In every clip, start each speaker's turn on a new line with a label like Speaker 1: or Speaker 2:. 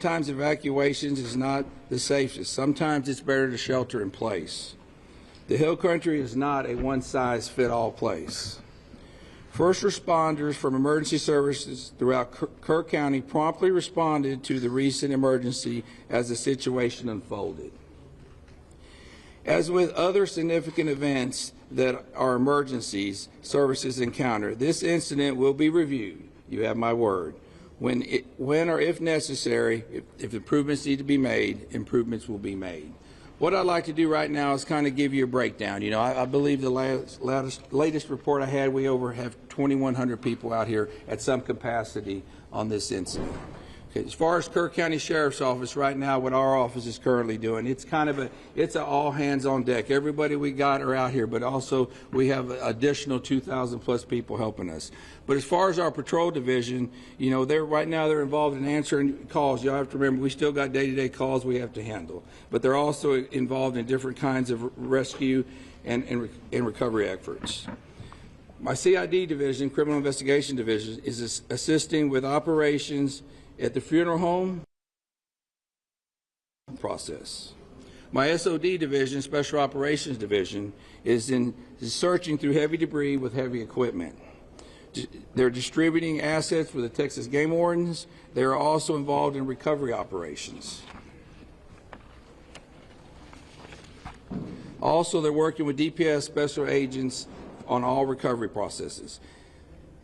Speaker 1: Sometimes evacuations is not the safest. Sometimes it's better to shelter in place. The Hill Country is not a one-size-fits-all place. First responders from emergency services throughout Kerr County promptly responded to the recent emergency as the situation unfolded. As with other significant events that are emergencies services encounter, this incident will be reviewed. You have my word. When or if necessary, if improvements need to be made, improvements will be made. What I'd like to do right now is kind of give you a breakdown. You know, I believe the latest report I had, we have 2,100 people out here at some capacity on this incident. Okay, as far as Kerr County Sheriff's Office right now, what our office is currently doing, it's an all hands on deck. Everybody we got are out here, but also we have additional 2,000 plus people helping us. But as far as our patrol division, you know, right now they're involved in answering calls. You have to remember, we still got day-to-day calls we have to handle, but they're also involved in different kinds of rescue and recovery efforts. My CID division, Criminal Investigation Division, is assisting with operations at the funeral home process. My SOD division, Special Operations Division, is searching through heavy debris with heavy equipment. They're distributing assets for the Texas Game Wardens. They are also involved in recovery operations. Also, they're working with DPS special agents on all recovery processes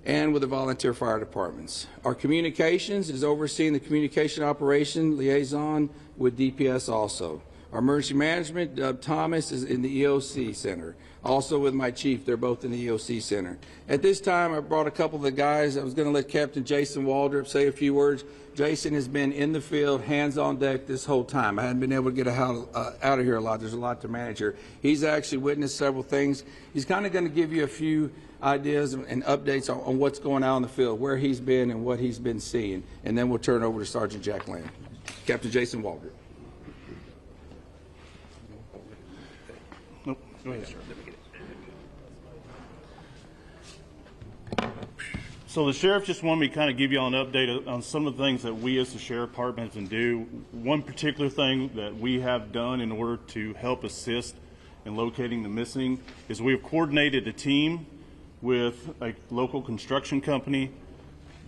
Speaker 1: and with the volunteer fire departments. Our communications is overseeing the communication operation liaison with DPS also. Our emergency management, Doug Thomas, is in the EOC Center. Also with my chief, they're both in the EOC Center. At this time, I brought a couple of the guys. I was going to let Captain Jason Waldrop say a few words. Jason has been in the field, hands on deck this whole time. I haven't been able to get out of here a lot. There's a lot to manage here. He's actually witnessed several things. He's kind of going to give you a few ideas and updates on what's going on in the field, where he's been and what he's been seeing. And then we'll turn it over to Sergeant Jack Lamb. Captain Jason Waldrop.
Speaker 2: Nope. Go ahead, sir. So the sheriff just wanted me to kind of give you all an update on some of the things that we as the sheriff department can do. One particular thing that we have done in order to help assist in locating the missing is we have coordinated a team with a local construction company,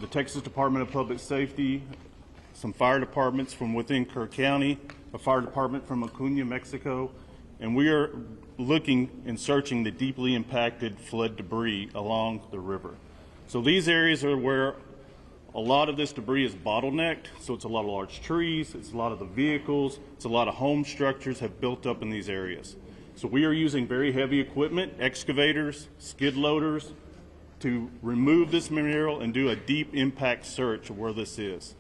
Speaker 2: the Texas Department of Public Safety, some fire departments from within Kerr County, a fire department from Acuna, Mexico, and we are looking and searching the deeply impacted flood debris along the river. So these areas are where a lot of this debris is bottlenecked, so it's a lot of large trees, it's a lot of the vehicles, it's a lot of home structures have built up in these areas. So we are using very heavy equipment, excavators, skid loaders, to remove this material and do a deep impact search of where this is.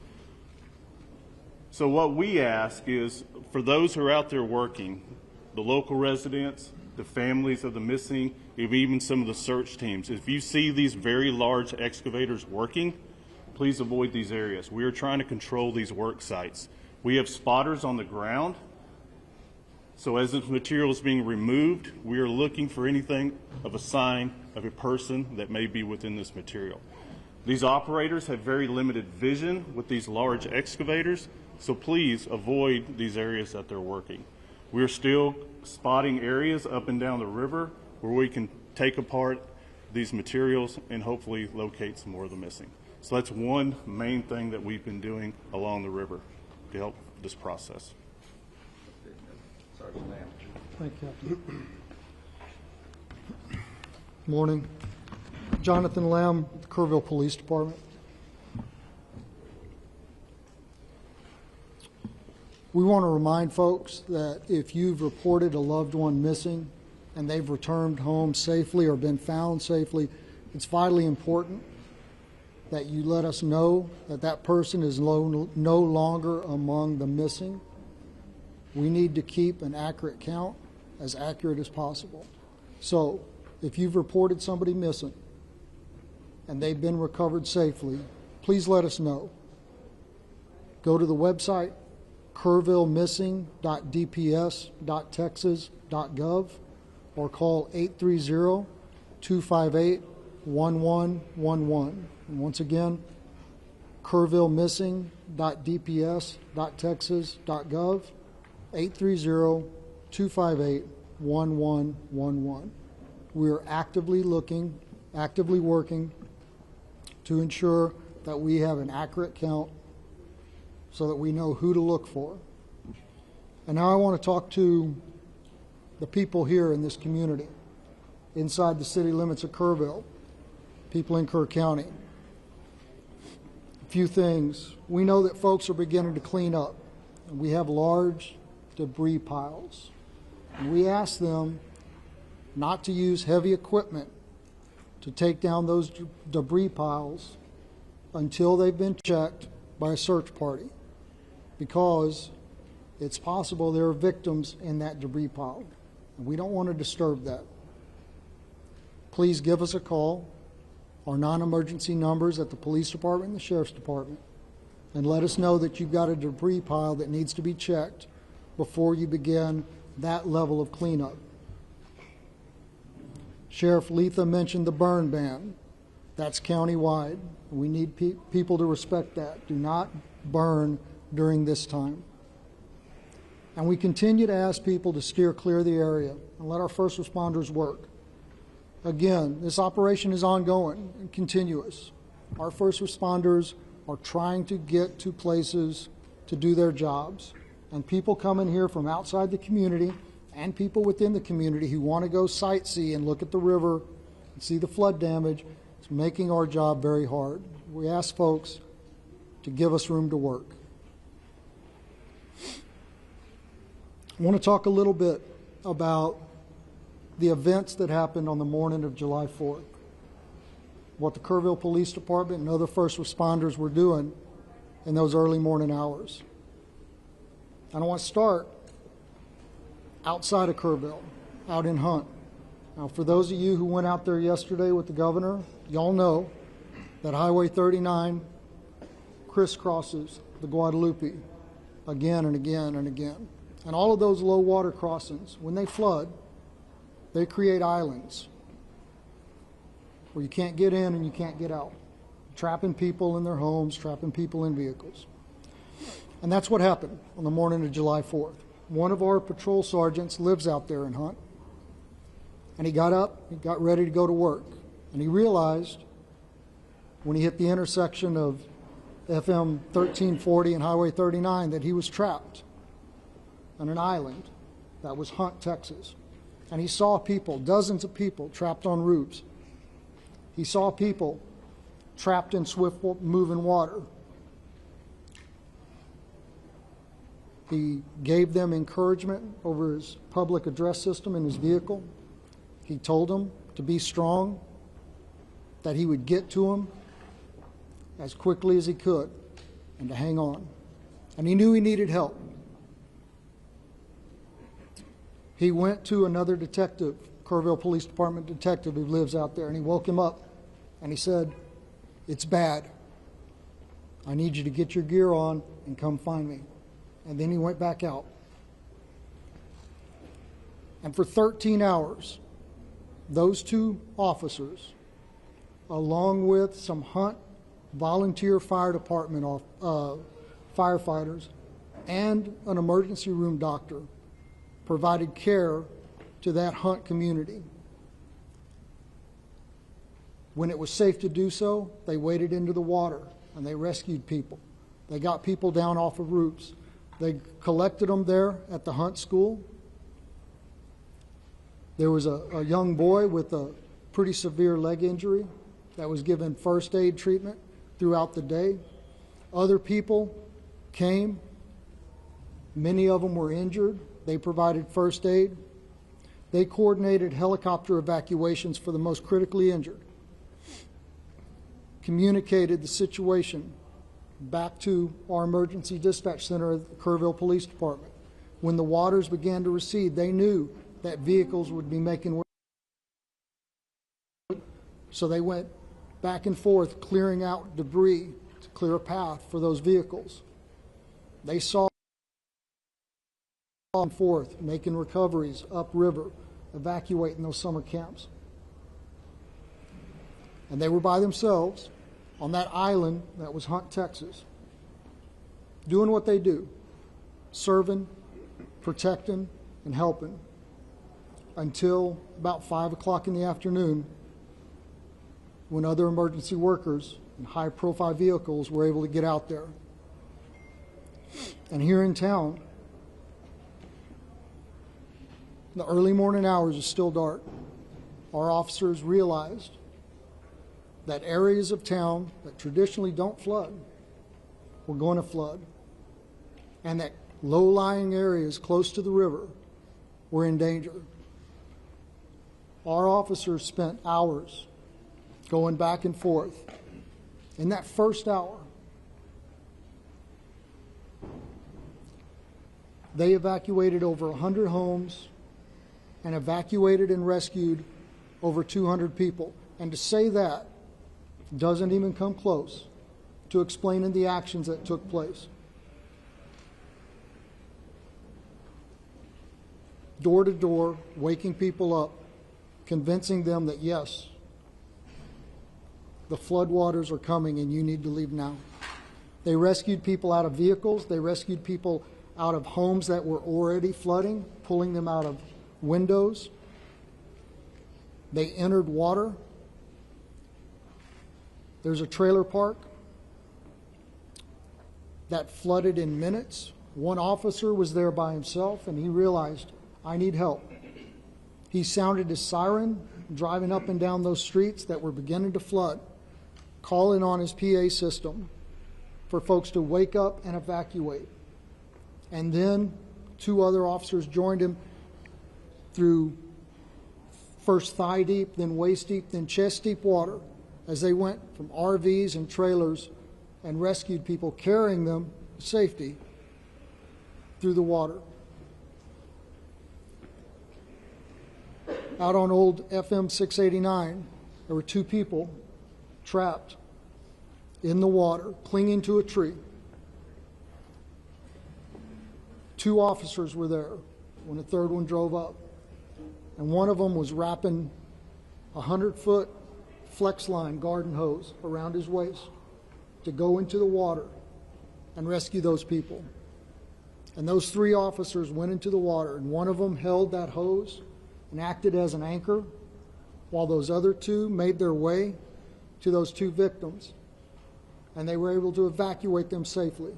Speaker 2: So what we ask is, for those who are out there working, the local residents, the families of the missing, even some of the search teams, if you see these very large excavators working, please avoid these areas. We are trying to control these work sites. We have spotters on the ground. So as this material is being removed, we are looking for anything of a sign of a person that may be within this material. These operators have very limited vision with these large excavators, so please avoid these areas that they're working. We're still spotting areas up and down the river where we can take apart these materials and hopefully locate some more of the missing. So that's one main thing that we've been doing along the river to help this process.
Speaker 1: Sergeant Lamb.
Speaker 3: Thank you, Captain. Morning. Jonathan Lamb, Kerrville Police Department. We want to remind folks that if you've reported a loved one missing and they've returned home safely or been found safely, it's vitally important that you let us know that that person is no longer among the missing. We need to keep an accurate count, as accurate as possible. So if you've reported somebody missing and they've been recovered safely, please let us know. Go to the website, kerrvillemissing.dps.texas.gov, or call 830-258-1111. And once again, kerrvillemissing.dps.texas.gov, 830-258-1111. We are actively working to ensure that we have an accurate count so that we know who to look for. And now I want to talk to the people here in this community, inside the city limits of Kerrville, people in Kerr County. A few things. We know that folks are beginning to clean up. And we have large debris piles. And we ask them not to use heavy equipment to take down those debris piles until they've been checked by a search party, because it's possible there are victims in that debris pile. And we don't want to disturb that. Please give us a call. Our non-emergency numbers at the police department and the sheriff's department, and let us know that you've got a debris pile that needs to be checked before you begin that level of cleanup. Sheriff Letha mentioned the burn ban. That's countywide. We need people to respect that. Do not burn during this time. And we continue to ask people to steer clear of the area and let our first responders work. Again, this operation is ongoing and continuous. Our first responders are trying to get to places to do their jobs. And people come in here from outside the community and people within the community who want to go sightsee and look at the river and see the flood damage. It's making our job very hard. We ask folks to give us room to work. I want to talk a little bit about the events that happened on the morning of July 4th, what the Kerrville Police Department and other first responders were doing in those early morning hours. And I want to start outside of Kerrville, out in Hunt. Now, for those of you who went out there yesterday with the governor, y'all know that Highway 39 crisscrosses the Guadalupe again and again and again. And all of those low water crossings, when they flood, they create islands where you can't get in and you can't get out, trapping people in their homes, trapping people in vehicles. And that's what happened on the morning of July 4th. One of our patrol sergeants lives out there in Hunt, and he got up, he got ready to go to work, and he realized when he hit the intersection of FM 1340 and Highway 39 that he was trapped on an island that was Hunt, Texas. And he saw people, dozens of people, trapped on roofs. He saw people trapped in swift moving water. He gave them encouragement over his public address system in his vehicle. He told them to be strong, that he would get to them as quickly as he could, and to hang on. And he knew he needed help. He went to another detective, Kerrville Police Department detective who lives out there, and he woke him up and he said, "It's bad. I need you to get your gear on and come find me." And then he went back out. And for 13 hours, those two officers, along with some Hunt volunteer fire department firefighters and an emergency room doctor, provided care to that Hunt community. When it was safe to do so, they waded into the water and they rescued people. They got people down off of roofs. They collected them there at the Hunt School. There was a young boy with a pretty severe leg injury that was given first aid treatment throughout the day. Other people came. Many of them were injured. They provided first aid. They coordinated helicopter evacuations for the most critically injured, communicated the situation back to our emergency dispatch center at the Kerrville Police Department. When the waters began to recede, they knew that vehicles would be making way. So they went back and forth clearing out debris to clear a path for those vehicles. They saw and forth, making recoveries upriver, evacuating those summer camps. And they were by themselves. on that island that was Hunt, Texas, doing what they do, serving, protecting, and helping, until about 5 o'clock in the afternoon, when other emergency workers and high-profile vehicles were able to get out there. And here in town, in the early morning hours, it's still dark. Our officers realized that areas of town that traditionally don't flood were going to flood, and that low-lying areas close to the river were in danger. Our officers spent hours going back and forth. In that first hour, they evacuated over 100 homes and evacuated and rescued over 200 people. And to say that doesn't even come close to explaining the actions that took place. Door to door, waking people up, convincing them that yes, the floodwaters are coming and you need to leave now. They rescued people out of vehicles. They rescued people out of homes that were already flooding, pulling them out of windows. They entered water. There's a trailer park that flooded in minutes. One officer was there by himself, and he realized, I need help. He sounded his siren, driving up and down those streets that were beginning to flood, calling on his PA system for folks to wake up and evacuate. And then 2 other officers joined him through first thigh deep, then waist deep, then chest deep water, as they went from RVs and trailers and rescued people, carrying them to safety through the water. Out on old FM 689, there were 2 people trapped in the water, clinging to a tree. 2 officers were there when the 3rd one drove up. And one of them was wrapping a 100-foot flex line garden hose around his waist to go into the water and rescue those people. And those 3 officers went into the water, and one of them held that hose and acted as an anchor, while those other 2 made their way to those 2 victims, and they were able to evacuate them safely.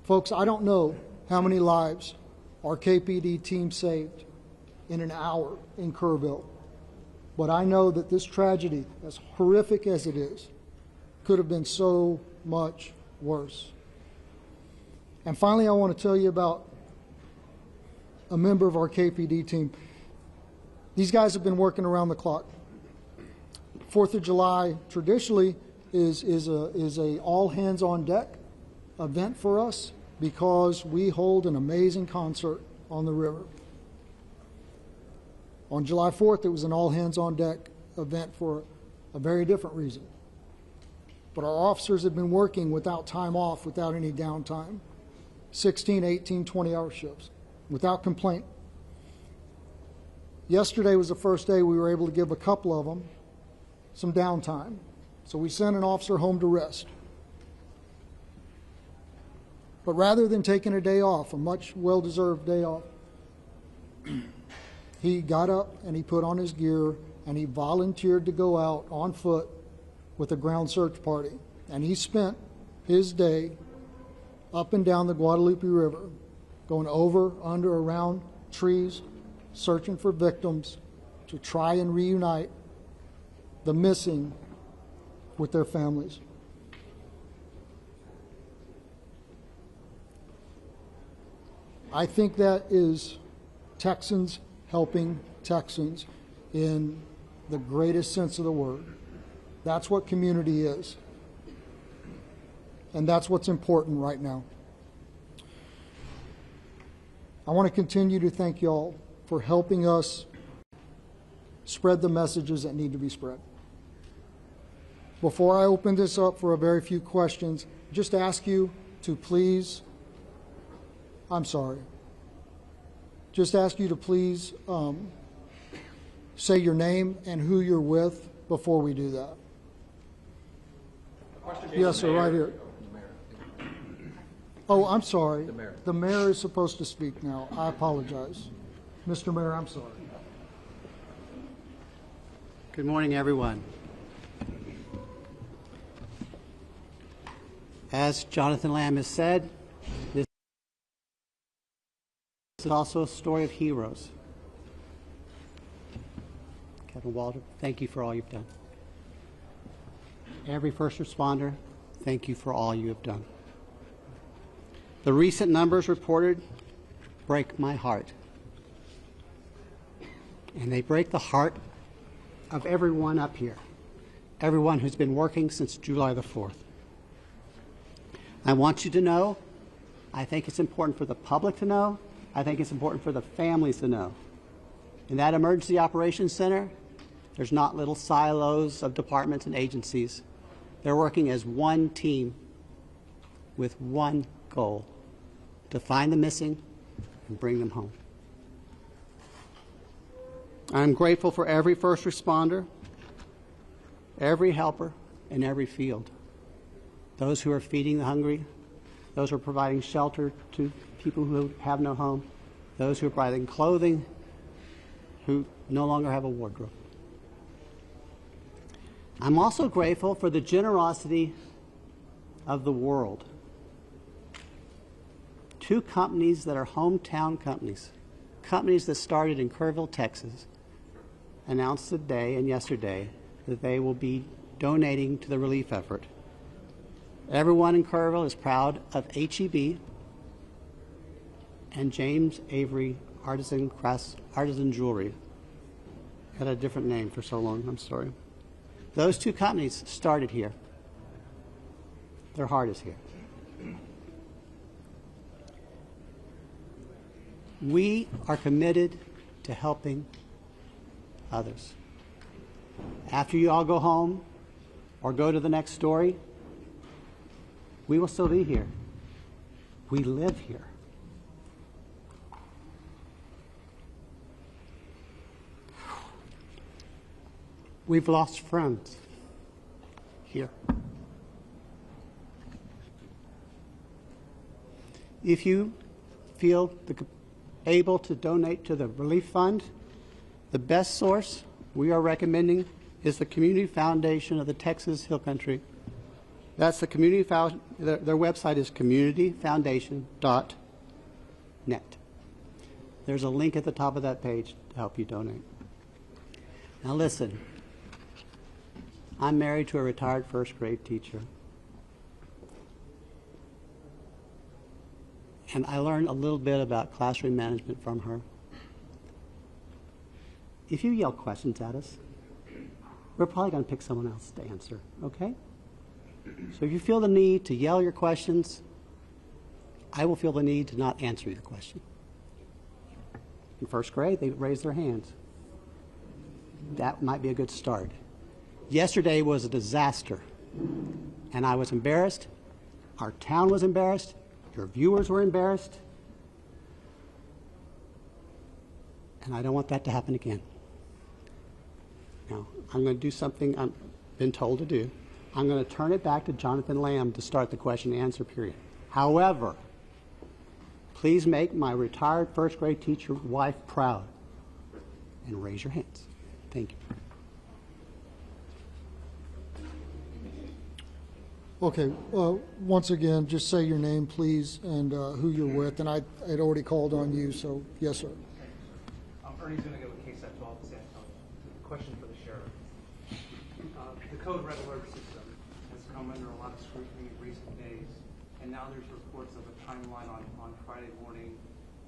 Speaker 3: Folks, I don't know how many lives our KPD team saved in an hour in Kerrville, but I know that this tragedy, as horrific as it is, could have been so much worse. And finally, I want to tell you about a member of our KPD team. These guys have been working around the clock. 4th of July traditionally is a all hands on deck event for us, because we hold an amazing concert on the river. On July 4th, it was an all hands on deck event for a very different reason. But our officers have been working without time off, without any downtime, 16, 18, 20-hour shifts, without complaint. Yesterday was the first day we were able to give a couple of them some downtime. So we sent an officer home to rest. But rather than taking a day off, a much well-deserved day off, he got up and he put on his gear and he volunteered to go out on foot with a ground search party. And he spent his day up and down the Guadalupe River, going over, under, around trees, searching for victims to try and reunite the missing with their families. I think that is Texans helping Texans in the greatest sense of the word. That's what community is. And that's what's important right now. I want to continue to thank y'all for helping us spread the messages that need to be spread. Before I open this up for a very few questions, just ask you to please, just ask you to please say your name and who you're with before we do that. Yes, sir, right here. Oh, I'm sorry. The mayor is supposed to speak now. I apologize. Mr. Mayor, I'm sorry.
Speaker 4: Good morning, everyone. As Jonathan Lamb has said, this is also a story of heroes. Kevin Walter, thank you for all you've done. Every first responder, thank you for all you have done. The recent numbers reported break my heart. And they break the heart of everyone up here, everyone who's been working since July the 4th. I want you to know, I think it's important for the public to know, I think it's important for the families to know. In that Emergency Operations Center, there's not little silos of departments and agencies. They're working as one team with one goal, to find the missing and bring them home. I'm grateful for every first responder, every helper in every field. Those who are feeding the hungry, those who are providing shelter to people who have no home, those who are providing clothing, who no longer have a wardrobe. I'm also grateful for the generosity of the world. Two companies that are hometown companies, companies that started in Kerrville, Texas, announced today and yesterday that they will be donating to the relief effort. Everyone in Kerrville is proud of HEB and James Avery Artisan Jewelry. Had a different name for so long, I'm sorry. Those two companies started here. Their heart is here. We are committed to helping others. After you all go home or go to the next story, we will still be here. We live here. We've lost friends here. If you feel able to donate to the relief fund, the best source we are recommending is the Community Foundation of the Texas Hill Country. That's the community their website is communityfoundation.net. There's a link at the top of that page to help you donate. Now listen, I'm married to a retired first grade teacher. And I learned a little bit about classroom management from her. If you yell questions at us, we're probably going to pick someone else to answer, okay? So if you feel the need to yell your questions, I will feel the need to not answer your question. In first grade, they raised their hands. That might be a good start. Yesterday was a disaster, and I was embarrassed. Our town was embarrassed. Your viewers were embarrassed. And I don't want that to happen again. Now, I'm going to do something I've been told to do. I'm going to turn it back to Jonathan Lamb to start the question and answer period. However, please make my retired first grade teacher wife proud and raise your hands. Thank you.
Speaker 3: Okay, once again, just say your name, please, and who you're with. And I had already called on you, so yes, sir.
Speaker 5: Ernie's going to go with KSAT 12 San Antonio. Question for the sheriff. The code red alert system has come under a lot of scrutiny in recent days, and now there's reports of a timeline on Friday morning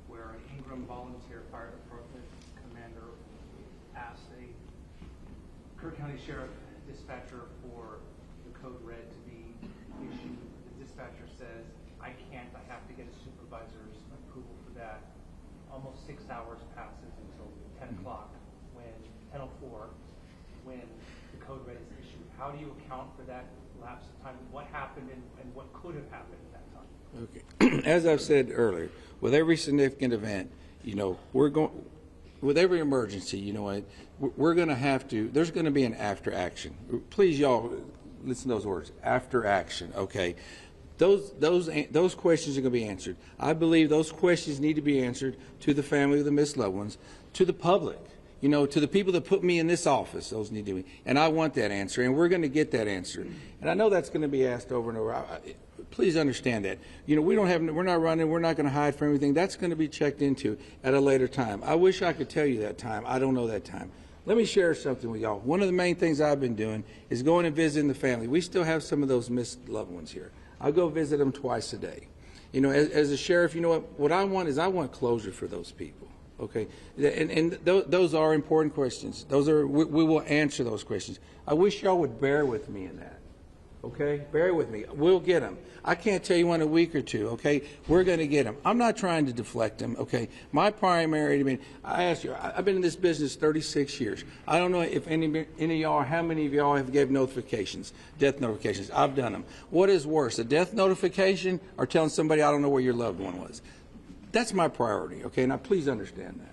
Speaker 5: where an Ingram volunteer fire department commander asked a Kirk County Sheriff dispatcher for the code red to be issued. The dispatcher says, I can't, I have to get a supervisor's approval for that. Almost 6 hours passes until 10 o'clock, when 10:04, when the code red is issued. How do you account for that lapse of time? What happened and what could have happened at that time?
Speaker 1: Okay. As I've said earlier, with every significant event, we're going, with every emergency, we're going to have to, there's going to be an after action. Please, y'all, listen to those words, after action, okay? Those questions are going to be answered. I believe those questions need to be answered to the family of the missed loved ones, to the public, you know, to the people that put me in this office. Those need to be, and I want that answer, and we're going to get that answer. And I know that's going to be asked over and over. Please understand that. You know, we're not running. We're not going to hide from everything. That's going to be checked into at a later time. I wish I could tell you that time. I don't know that time. Let me share something with y'all. One of the main things I've been doing is going and visiting the family. We still have some of those missed loved ones here. I go visit them twice a day. You know, as a sheriff, you know what I want is I want closure for those people. Okay, and those are important questions. Those are we will answer those questions. I wish y'all would bear with me in that. Okay, bear with me. We'll get them. I can't tell you in a week or two. Okay, we're going to get them. I'm not trying to deflect them. Okay, my primary. I mean, I asked you. I've been in this business 36 years. I don't know if any of y'all, how many of y'all have gave notifications, death notifications. I've done them. What is worse, a death notification or telling somebody I don't know where your loved one was? That's my priority. Okay, now please understand that.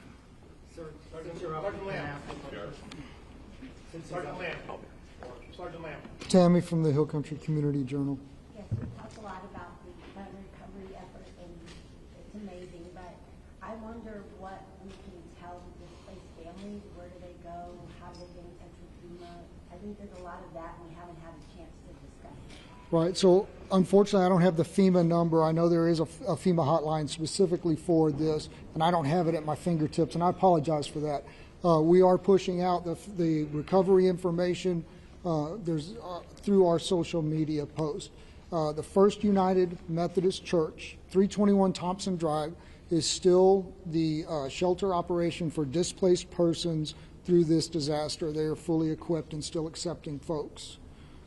Speaker 6: Sergeant Lamb.
Speaker 3: Tammy from the Hill Country Community Journal.
Speaker 7: Yes, we talk a lot about the recovery effort, and it's amazing, but I wonder what we can tell the displaced families. Where do they go? How do they get in touch with FEMA? I think there's a lot of that, and we haven't had a chance to discuss it.
Speaker 3: Right, so unfortunately I don't have the FEMA number. I know there is a FEMA hotline specifically for this, and I don't have it at my fingertips, and I apologize for that. We are pushing out the recovery information through our social media post. The First United Methodist Church, 321 Thompson Drive, is still the shelter operation for displaced persons through this disaster. They are fully equipped and still accepting folks.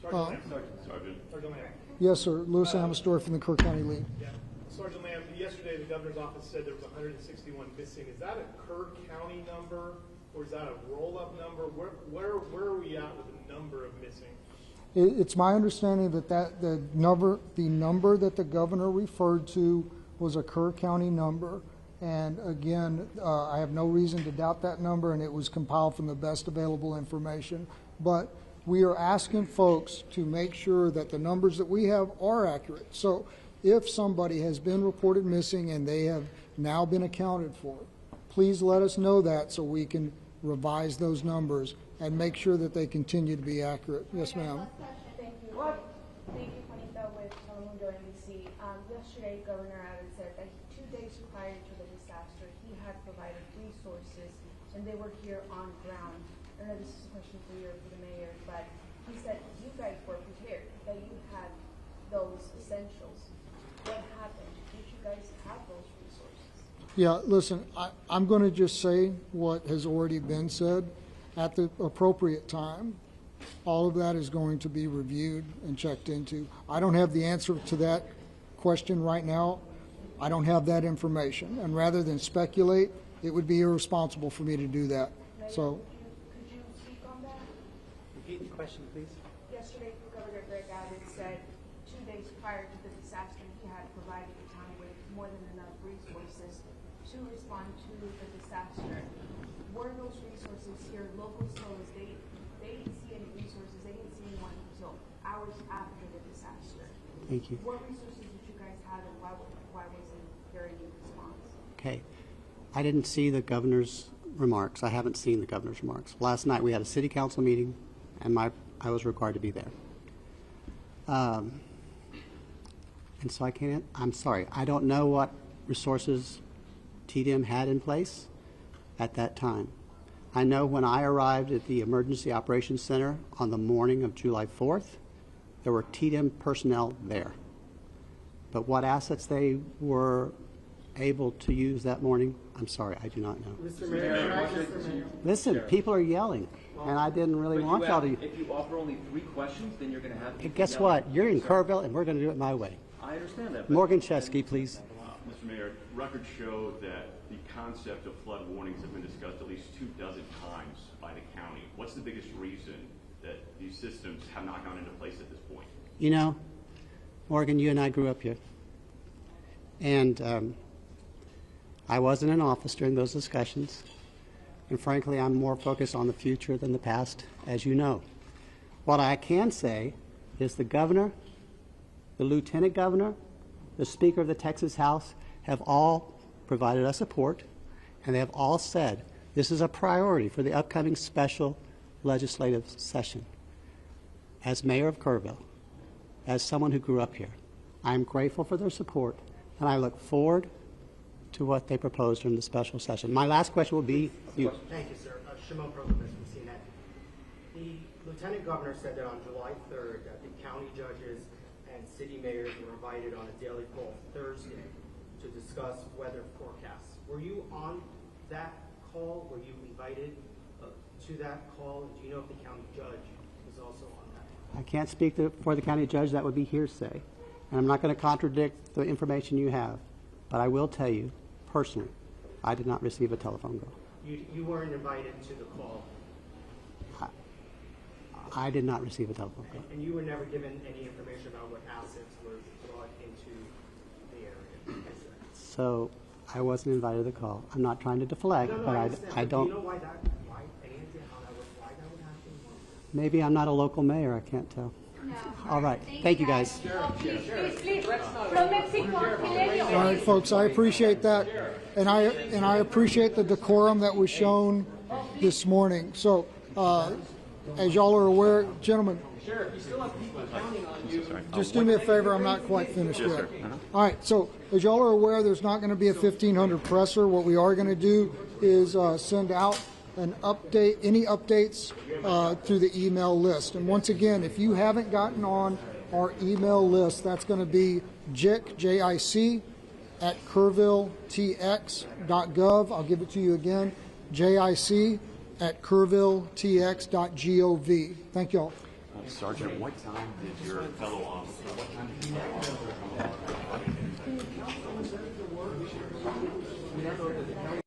Speaker 6: Sergeant Lamb.
Speaker 3: Yes, sir. Louis Amesdorf from the Kerr County League.
Speaker 6: Yeah. Sergeant Lamb, yesterday the governor's office said there was 161 missing. Is that a Kerr County number, or is that a roll-up number? Where are we at with the number of missing?
Speaker 3: It's my understanding that the number that the governor referred to was a Kerr County number. And again, I have no reason to doubt that number, and it was compiled from the best available information. But we are asking folks to make sure that the numbers that we have are accurate. So if somebody has been reported missing and they have now been accounted for, please let us know that so we can revise those numbers and make sure that they continue to be accurate. Yes, ma'am.
Speaker 8: Thank you. Thank you, Juanita, with Telemundo NBC. Yesterday, Governor Abbott said that 2 days prior to the disaster, he had provided resources, and they were here on ground. I know this is a question for you or for the mayor, but he said you guys were prepared, that you had those essentials. What happened? Did you guys have those resources?
Speaker 3: Yeah, listen, I'm going to just say what has already been said. At the appropriate time, all of that is going to be reviewed and checked into. I don't have the answer to that question right now. I don't have that information. And rather than speculate, it would be irresponsible for me to do that. So,
Speaker 8: Could you speak on that?
Speaker 4: Repeat the question, please.
Speaker 8: Yesterday, Governor Greg Abbott said 2 days prior to the disaster, he had provided the town with more than enough resources to respond to the disaster. Were those resources here? Locals told us they didn't see any resources. They didn't see anyone until hours after the disaster.
Speaker 4: Thank you.
Speaker 8: What resources did you guys have, and why wasn't there any response?
Speaker 4: Okay. I didn't see the governor's remarks. I haven't seen the governor's remarks. Last night we had a city council meeting, and I was required to be there. And so I can't, I'm sorry. I don't know what resources TDM had in place at that time. I know when I arrived at the Emergency Operations Center on the morning of July 4th, there were TDM personnel there. But what assets they were able to use that morning, I'm sorry, I do not know.
Speaker 9: Mr. Mayor,
Speaker 4: Listen, people are yelling, and I didn't really want y'all to.
Speaker 9: If you offer only 3 questions, then you're going to have.
Speaker 4: Guess what? You're in Kerrville, and we're going to do it my way.
Speaker 9: I understand that.
Speaker 4: Morgan Chesky, please.
Speaker 10: Mr. Mayor, records show that the concept of flood warnings have been discussed at least 24 times by the county. What's the biggest reason that these systems have not gone into place at this point?
Speaker 4: You know, Morgan, you and I grew up here. And I wasn't in office during those discussions. And frankly, I'm more focused on the future than the past, as you know. What I can say is the governor, the lieutenant governor, the Speaker of the Texas House have all provided us support, and they have all said this is a priority for the upcoming special legislative session. As mayor of Kerrville, as someone who grew up here, I am grateful for their support, and I look forward to what they propose during the special session. My last question will be you.
Speaker 11: Thank you, sir. Shimon Prokomis from CNN. The lieutenant governor said that on July 3rd that the county judges and city mayors were invited on a daily call Thursday to discuss weather forecasts. Were you on that call? Were you invited to that call? And do you know if the county judge was also on that?
Speaker 4: I can't speak for the county judge. That would be hearsay. And I'm not going to contradict the information you have. But I will tell you, personally, I did not receive a telephone call.
Speaker 11: You weren't invited to the call?
Speaker 4: I did not receive a telephone call.
Speaker 11: And you were never given any information about what assets were brought into the area?
Speaker 4: So I wasn't invited to the call. I'm not trying to deflect, but I don't.
Speaker 11: Do you know why that, any idea why that would happen?
Speaker 4: Maybe I'm not a local mayor. I can't tell.
Speaker 7: No.
Speaker 4: All right. Thank you, guys.
Speaker 7: Please. From Mexico,
Speaker 3: All right, folks, I appreciate that, and I appreciate the decorum that was shown this morning. So, as y'all are aware, gentlemen, just do me a favor. I'm not quite finished yet. All right. So, as y'all are aware, there's not going to be a 1500 presser. What we are going to do is send out an update, any updates through the email list. And once again, if you haven't gotten on our email list, that's going to be JIC, J-I-C, at kerrvilletx.gov. I'll give it to you again, JIC at kerrvilletx.gov. Thank you all.
Speaker 10: Sergeant, what time did your fellow officer, what time did you